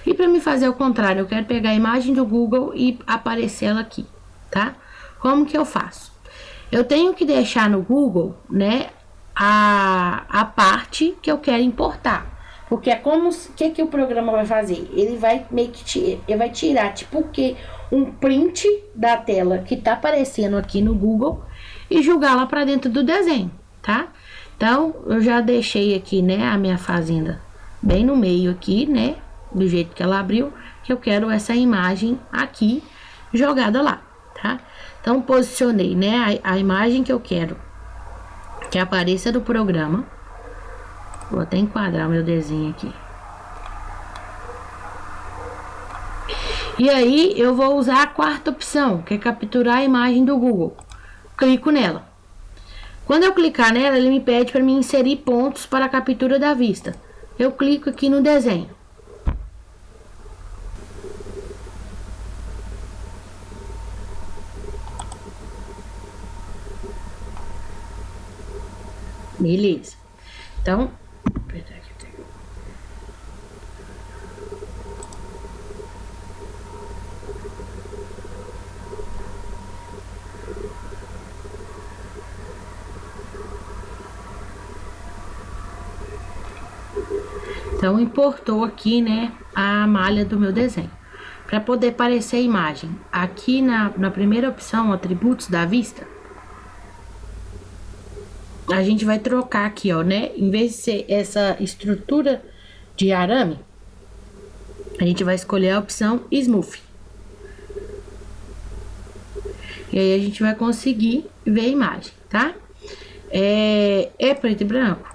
E para me fazer o contrário, eu quero pegar a imagem do Google e aparecer ela aqui, tá? Como que eu faço? Eu tenho que deixar no Google, né, a parte que eu quero importar. Porque é como, que o programa vai fazer? Ele vai meio que ele vai tirar, tipo, um print da tela que tá aparecendo aqui no Google e jogar lá para dentro do desenho, tá? Então, eu já deixei aqui, né, a minha fazenda bem no meio aqui, né, do jeito que ela abriu, que eu quero essa imagem aqui jogada lá, tá? Então, posicionei, né, a imagem que eu quero que apareça do programa. Vou até enquadrar o meu desenho aqui. E aí, eu vou usar a quarta opção, que é capturar a imagem do Google. Clico nela. Quando eu clicar nela, ele me pede para mim inserir pontos para a captura da vista. Eu clico aqui no desenho. Beleza. Então, Então, importou aqui, né, a malha do meu desenho. Para poder aparecer a imagem, aqui na primeira opção, atributos da vista, a gente vai trocar aqui, ó, né, em vez de ser essa estrutura de arame, a gente vai escolher a opção Smooth. E aí a gente vai conseguir ver a imagem, tá? É preto e branco?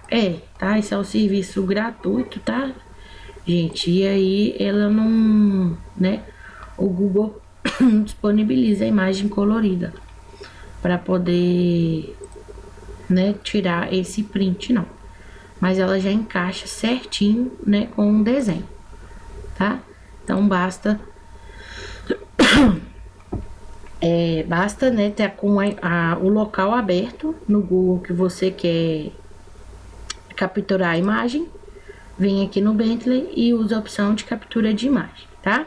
Tá? Esse é um serviço gratuito, tá, gente? E aí ela não, né? O Google disponibiliza a imagem colorida para poder, né, tirar esse print, não. Mas ela já encaixa certinho, né, com o desenho, tá? Então basta basta, né, ter com o local aberto no Google que você quer capturar a imagem, vem aqui no Bentley e usa a opção de captura de imagem, tá?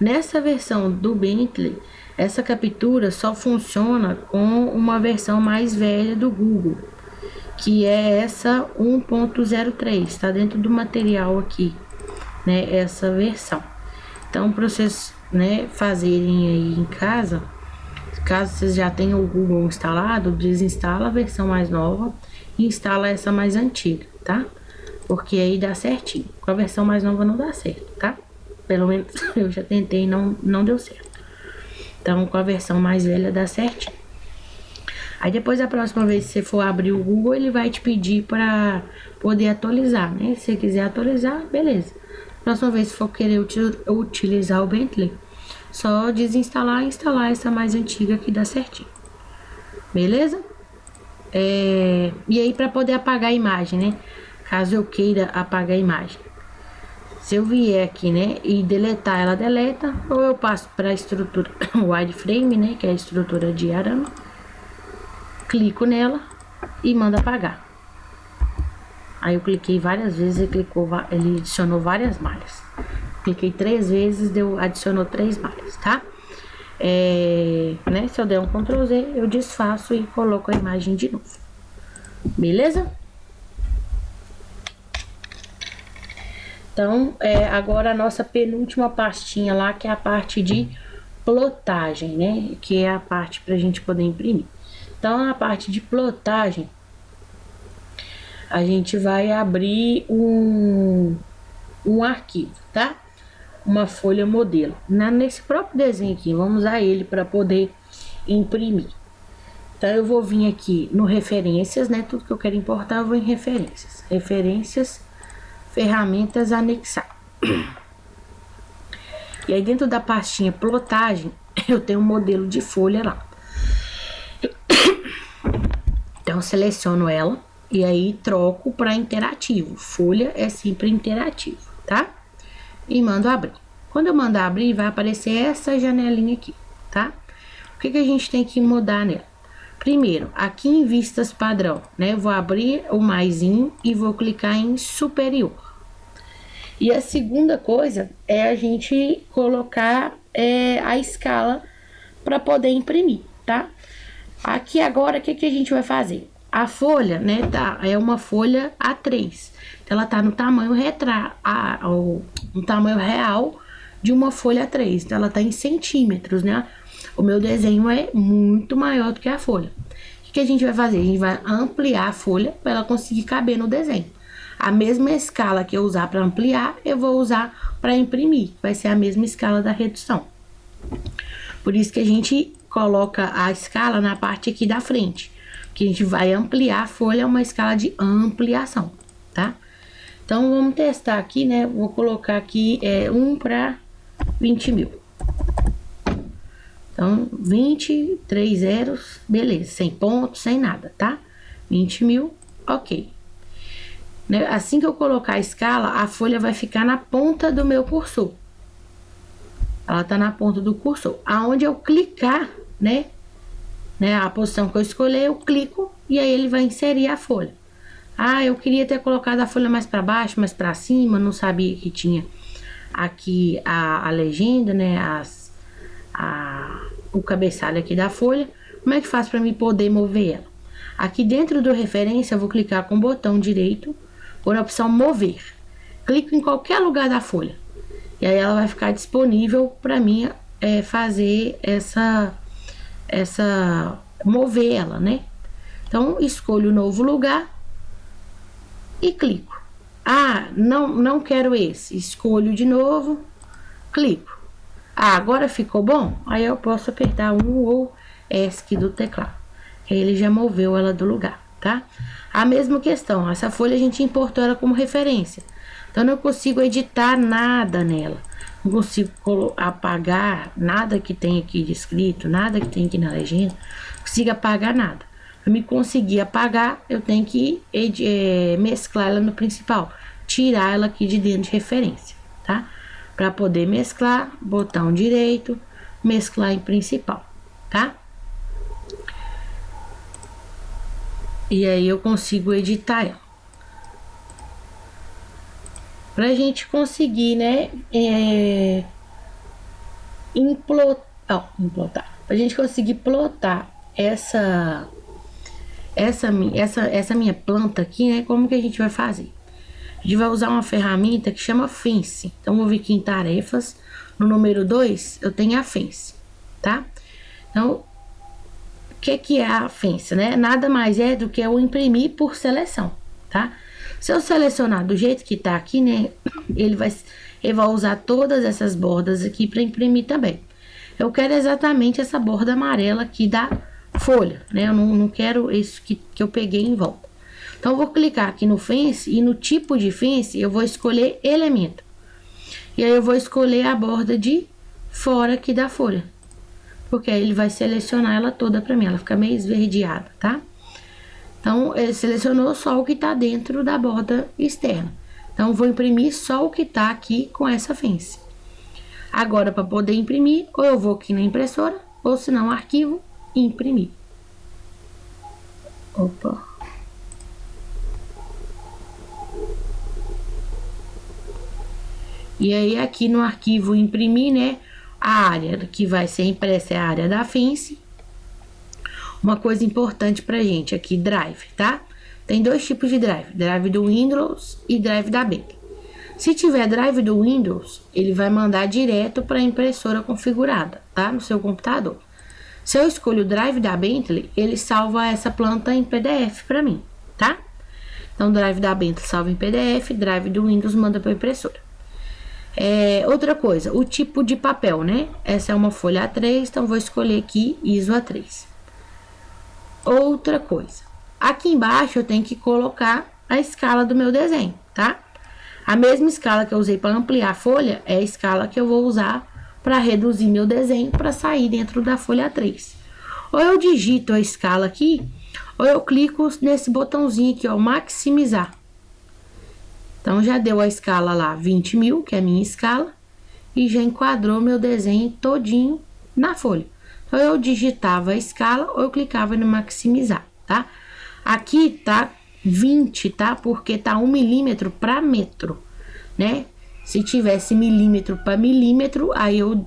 Nessa versão do Bentley, essa captura só funciona com uma versão mais velha do Google, que é essa 1.03, tá dentro do material aqui, né, essa versão. Então, para vocês, né, fazerem aí em casa, caso vocês já tenham o Google instalado, desinstala a versão mais nova e instala essa mais antiga, tá? Porque aí dá certinho. Com a versão mais nova não dá certo, tá? Pelo menos eu já tentei e não deu certo. Então, com a versão mais velha dá certinho. Aí depois, a próxima vez que você for abrir o Google, ele vai te pedir para poder atualizar, né? Se você quiser atualizar, beleza. Próxima vez que for querer utilizar o Bentley, só desinstalar e instalar essa mais antiga que dá certinho. Beleza? E aí, para poder apagar a imagem, né? Caso eu queira apagar a imagem, se eu vier aqui, né, e deletar, ela deleta, ou eu passo para a estrutura wireframe, né, que é a estrutura de arame, clico nela e mando apagar. Aí eu cliquei várias vezes e ele adicionou várias malhas. Cliquei 3 vezes, adicionou 3 malhas, tá? Né, se eu der um Ctrl Z, eu desfaço e coloco a imagem de novo. Beleza? Então, agora a nossa penúltima pastinha lá, que é a parte de plotagem, né? Que é a parte pra gente poder imprimir. Então, na parte de plotagem, a gente vai abrir um arquivo, tá? Uma folha modelo. Nesse próprio desenho aqui, vamos usar ele para poder imprimir. Então, eu vou vir aqui no referências, né? Tudo que eu quero importar, eu vou em referências. Referências, ferramentas, anexar. E aí, dentro da pastinha plotagem, eu tenho um modelo de folha lá. Então, eu seleciono ela e aí troco para interativo. Folha é sempre interativo, tá? E mando abrir. Quando eu mandar abrir, vai aparecer essa janelinha aqui, tá? O que a gente tem que mudar nela? Primeiro, aqui em vistas padrão, né? Eu vou abrir o maisinho e vou clicar em superior. E a segunda coisa é a gente colocar a escala para poder imprimir, tá? Aqui agora, o que a gente vai fazer? A folha, né, é uma folha A3. Ela tá no tamanho no tamanho real de uma folha A3. Então, ela tá em centímetros, né? O meu desenho é muito maior do que a folha. O que a gente vai fazer? A gente vai ampliar a folha para ela conseguir caber no desenho. A mesma escala que eu usar para ampliar, eu vou usar para imprimir. Vai ser a mesma escala da redução. Por isso que a gente coloca a escala na parte aqui da frente. Que a gente vai ampliar a folha, é uma escala de ampliação, tá? Então, vamos testar aqui, né? Vou colocar aqui 1 para 20 mil. Então, 20, 3 zeros, beleza. Sem ponto, sem nada, tá? 20 mil, ok. Assim que eu colocar a escala, a folha vai ficar na ponta do meu cursor. Ela tá na ponta do cursor. Aonde eu clicar, né? A posição que eu escolher, eu clico e aí ele vai inserir a folha. Ah, eu queria ter colocado a folha mais para baixo, mais para cima, não sabia que tinha aqui a legenda, né? O cabeçalho aqui da folha. Como é que faz para mim poder mover ela? Aqui dentro do referência, eu vou clicar com o botão direito, ou na opção mover. Clico em qualquer lugar da folha. E aí ela vai ficar disponível para mim fazer mover ela, né? Então, escolho o novo lugar e clico. Ah, não quero esse. Escolho de novo, clico. Ah, agora ficou bom? Aí eu posso apertar um ou ESC do teclado. Aí ele já moveu ela do lugar, tá? A mesma questão, essa folha a gente importou ela como referência. Então, eu não consigo editar nada nela. Não consigo apagar nada que tem aqui descrito, nada que tem aqui na legenda. Não consigo apagar nada. Para me conseguir apagar, eu tenho que mesclar ela no principal. Tirar ela aqui de dentro de referência, tá? Para poder mesclar, botão direito, mesclar em principal, tá? E aí eu consigo editar ela. Pra gente conseguir, né, implotar. Pra gente conseguir plotar essa minha planta aqui, né, como que a gente vai fazer? A gente vai usar uma ferramenta que chama Fence. Então, vou vir aqui em tarefas, no número 2, eu tenho a Fence, tá? Então, o que é a Fence, né? Nada mais é do que eu imprimir por seleção, tá? Se eu selecionar do jeito que tá aqui, né, ele vai usar todas essas bordas aqui para imprimir também. Eu quero exatamente essa borda amarela aqui da folha, né? Eu não quero isso que eu peguei em volta. Então, eu vou clicar aqui no Fence e no tipo de Fence eu vou escolher elemento. E aí eu vou escolher a borda de fora aqui da folha. Porque aí ele vai selecionar ela toda para mim, ela fica meio esverdeada, tá? Então, ele selecionou só o que tá dentro da borda externa. Então, vou imprimir só o que tá aqui com essa Fence. Agora, para poder imprimir, ou eu vou aqui na impressora, ou se não, arquivo, imprimir. Opa. E aí aqui no arquivo imprimir, né, a área que vai ser impressa é a área da Fence. Uma coisa importante pra gente aqui, drive, tá? Tem dois tipos de drive, drive do Windows e drive da Bentley. Se tiver drive do Windows, ele vai mandar direto para a impressora configurada, tá? No seu computador. Se eu escolho o drive da Bentley, ele salva essa planta em PDF para mim, tá? Então, drive da Bentley salva em PDF, drive do Windows manda para a impressora. Outra coisa, o tipo de papel, né? Essa é uma folha A3, então vou escolher aqui ISO A3. Outra coisa, aqui embaixo eu tenho que colocar a escala do meu desenho, tá? A mesma escala que eu usei para ampliar a folha é a escala que eu vou usar para reduzir meu desenho para sair dentro da folha A3. Ou eu digito a escala aqui, ou eu clico nesse botãozinho aqui, ó, maximizar. Então, já deu a escala lá, 20.000, que é a minha escala, e já enquadrou meu desenho todinho na folha. Então, eu digitava a escala ou eu clicava no maximizar, tá? Aqui tá 20, tá? Porque tá 1 milímetro para metro, né? Se tivesse milímetro para milímetro, aí eu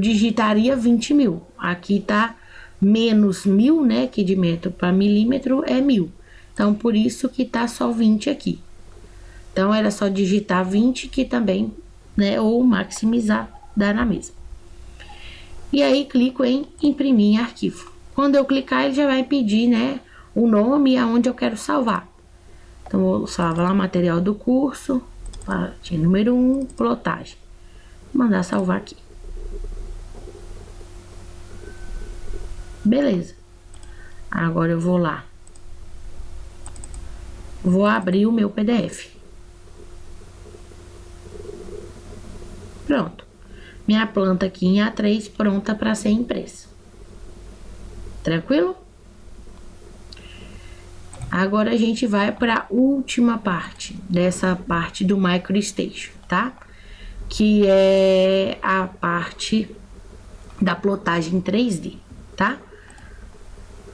digitaria 20.000. Aqui tá menos 1.000, né? Que de metro para milímetro é 1.000. Então, por isso que tá só 20 aqui. Então, era só digitar 20, que também, né? Ou maximizar, dá na mesma. E aí, clico em imprimir em arquivo. Quando eu clicar, ele já vai pedir, né? O nome e aonde eu quero salvar. Então, vou salvar lá material do curso, parte número 1, plotagem. Vou mandar salvar aqui. Beleza. Agora eu vou lá. Vou abrir o meu PDF. Pronto. Minha planta aqui em A3 pronta para ser impressa. Tranquilo? Agora a gente vai para a última parte dessa parte do MicroStation, tá? Que é a parte da plotagem 3D, tá?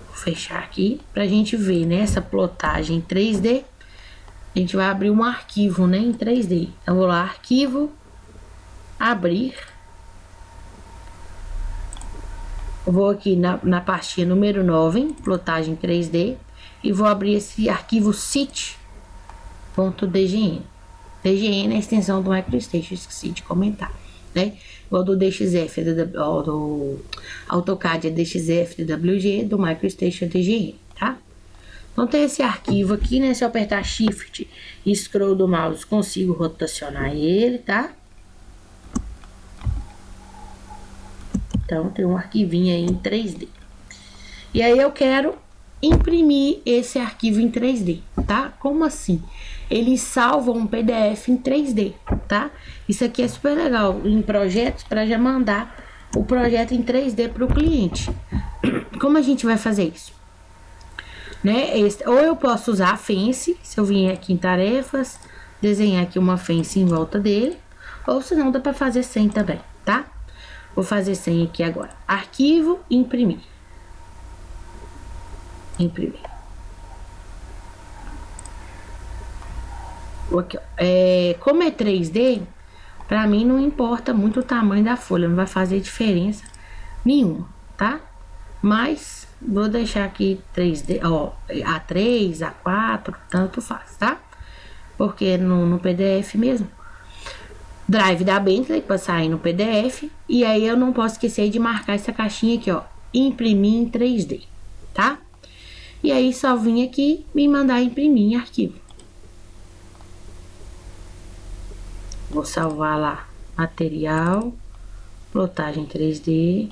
Vou fechar aqui pra gente ver nessa plotagem 3D. A gente vai abrir um arquivo, né, em 3D. Então, vou lá, arquivo, abrir. Vou aqui na pastinha número 9, plotagem 3D. E vou abrir esse arquivo sit.dgn. DGN é a extensão do MicroStation, esqueci de comentar, né? Igual do DXF, do AutoCAD é DXF, DWG, do MicroStation é DGN, tá? Então tem esse arquivo aqui, né? Se eu apertar Shift e Scroll do mouse, consigo rotacionar ele, tá? Então tem um arquivinho aí em 3D. E aí eu quero imprimir esse arquivo em 3D, tá? Como assim? Ele salva um PDF em 3D, tá? Isso aqui é super legal em projetos para já mandar o projeto em 3D para o cliente. Como a gente vai fazer isso? Né? Ou eu posso usar a Fence, se eu vier aqui em tarefas, desenhar aqui uma Fence em volta dele, ou se não dá para fazer sem também, tá? Vou fazer sem aqui agora. Arquivo, imprimir. Imprimir. Aqui, ó. Como é 3D, pra mim não importa muito o tamanho da folha, não vai fazer diferença nenhuma, tá? Mas vou deixar aqui 3D, ó, A3, A4, tanto faz, tá? Porque no PDF mesmo. Drive da Bentley para sair no PDF. E aí eu não posso esquecer de marcar essa caixinha aqui, ó, imprimir em 3D, tá? E aí só vim aqui me mandar imprimir em arquivo. Vou salvar lá, material, plotagem 3D,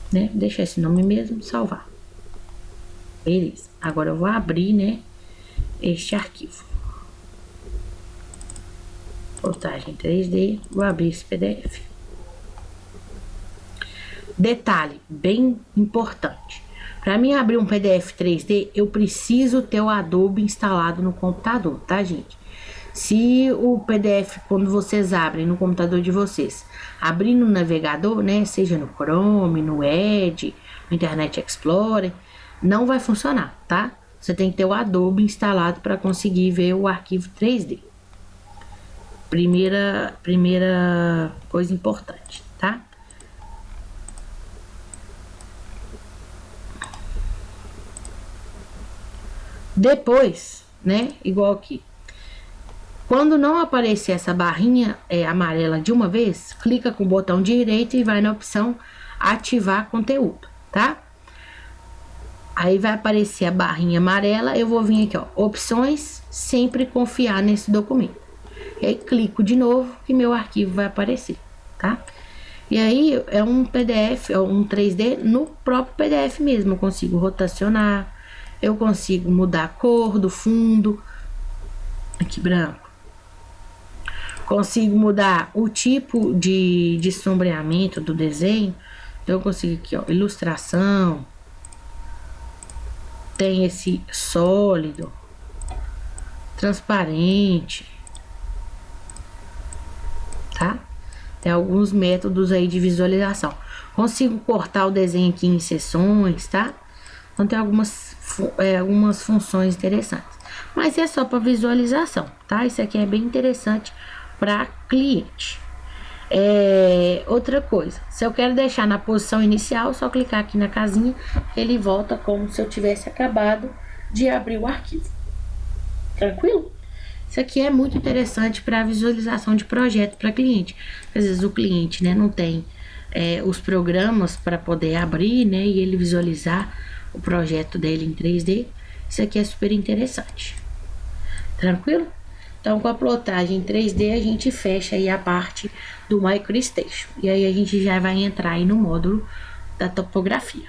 né? Deixar esse nome mesmo, salvar. Beleza. Agora eu vou abrir, né, este arquivo. Plotagem 3D, vou abrir esse PDF. Detalhe bem importante. Para mim abrir um PDF 3D, eu preciso ter o Adobe instalado no computador, tá, gente? Se o PDF, quando vocês abrem no computador de vocês, abrir no navegador, né, seja no Chrome, no Edge, no Internet Explorer, não vai funcionar, tá? você tem que ter o Adobe instalado para conseguir ver o arquivo 3D. Primeira coisa importante, tá? Depois, né, igual aqui. Quando não aparecer essa barrinha amarela de uma vez, clica com o botão direito e vai na opção ativar conteúdo, tá? Aí vai aparecer a barrinha amarela, eu vou vir aqui, ó, opções, sempre confiar nesse documento. E aí clico de novo que meu arquivo vai aparecer, tá? E aí é um PDF, é um 3D no próprio PDF mesmo, eu consigo rotacionar, eu consigo mudar a cor do fundo, aqui branco. Consigo mudar o tipo de sombreamento do desenho, então eu consigo aqui, ó, ilustração, tem esse sólido, transparente, tá? Tem alguns métodos aí de visualização. Consigo cortar o desenho aqui em seções, tá? Então tem algumas funções interessantes. Mas é só para visualização, tá? Isso aqui é bem interessante para cliente. Outra coisa, se eu quero deixar na posição inicial, só clicar aqui na casinha, ele volta como se eu tivesse acabado de abrir o arquivo. Tranquilo? Isso aqui é muito interessante para visualização de projeto para cliente. Às vezes o cliente, né, não tem os programas para poder abrir, né, e ele visualizar o projeto dele em 3D. Isso aqui é super interessante. Tranquilo? Então, com a plotagem 3D, a gente fecha aí a parte do MicroStation. E aí a gente já vai entrar aí no módulo da topografia.